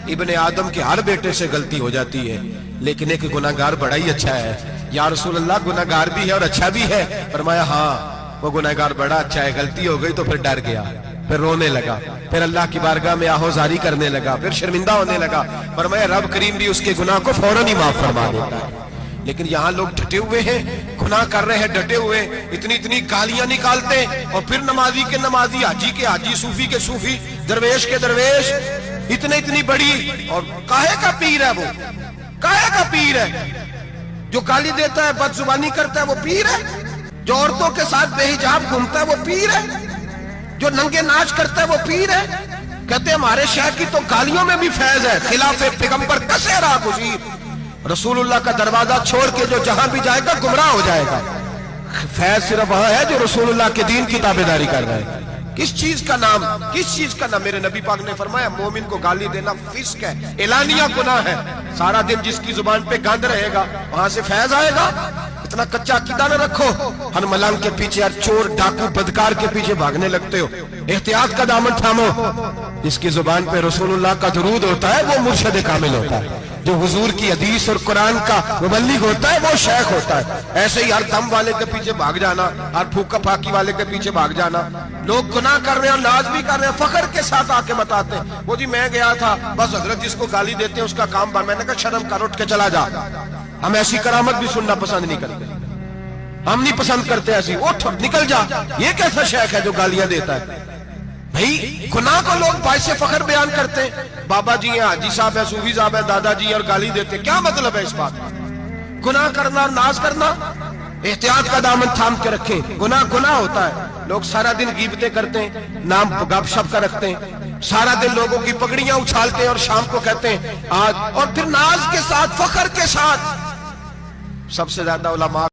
ابن आदम के हर बेटे से गलती हो जाती है, लेकिन एक गुनाहगार बड़ा ही अच्छा है। या रसूल अल्लाह, गुनाहगार भी है और अच्छा भी है? फरमाया हाँ, वो गुनाहगार बड़ा अच्छा है, गलती हो गई तो फिर डर गया, फिर रोने लगा, फिर अल्लाह की बारगाह में आहोजारी करने लगा, फिर शर्मिंदा होने लगा। फरमाया रब करीम भी उसके गुनाह को फौरन ही माफ फरमा देता है। लेकिन यहाँ लोग डटे हुए हैं, गुनाह कर रहे हैं, डटे हुए, इतनी इतनी गालियां निकालते, और फिर नमाजी के नमाजी, हाजी के हाजी, सूफी के सूफी, दरवेश के दरवेश, इतने इतनी बड़ी, और काहे का पीर है वो? काहे का पीर है? जो गाली देता है, बदजुबानी करता है, वो पीर है? जो औरतों के साथ बेहिजाब घूमता है, वो पीर है? जो नंगे नाच करता है, वो पीर है? कहते हैं हमारे शेख की तो गालियों में भी फैज है। खिलाफे पैगंबर कसे रहा गुज़ीर, रसूलुल्लाह का दरवाजा छोड़ के जो जहां भी जाएगा गुमराह हो जाएगा। फैज सिर्फ वहां है जो रसूलुल्लाह के दीन की ताबेदारी कर रहा है। किस चीज का नाम, किस चीज का नाम? मेरे नबी पाक ने फरमाया मोमिन को गाली देना फिस्क है, एलानिया गुनाह है। सारा दिन जिसकी जुबान पे गंद रहेगा वहां से फैज आएगा? इतना कच्चा अकीदा न रखो। हर मलांग के पीछे, हर चोर डाकू बदकार के पीछे भागने लगते हो। एहतियात का दामन थामो। जिसकी जुबान पे रसूलुल्लाह का दुरूद होता है वो मुर्शिद कामिल होता है। जो हुजूर की हदीस और कुरान का मुबल्लिग होता है वो शेख होता है। ऐसे ही हर दम वाले के पीछे भाग जाना, हर फूका फाकी वाले के पीछे भाग जाना। लोग गुनाह कर रहे हैं और नाज भी कर रहे हैं, फखर के साथ आके बताते हैं वो जी मैं गया था, बस हजरत जिसको गाली देते हैं उसका काम बन। मैंने कहा शर्म कर, उठ के चला जा। हम ऐसी करामत भी सुनना पसंद नहीं करते, हम नहीं पसंद करते ऐसी। उठ निकल जा। ये कैसा शेख है जो गालियां देता है? भाई गुनाह को लोग बाइस फखर बयान करते हैं, बाबा जी हैं, हाजी साहब है, सूफी साहब है, दादाजी और गाली देते। क्या मतलब है इस बात का? गुनाह करना और नाज करना, एहतियात का दामन थाम के रखें। गुनाह गुनाह होता है। लोग सारा दिन गीबतें करते हैं, नाम गपशप का रखते हैं, सारा दिन लोगों की पगड़ियां उछालते हैं और शाम को कहते हैं आज, और फिर नाज के साथ, फखर के साथ। सबसे ज्यादा उलमा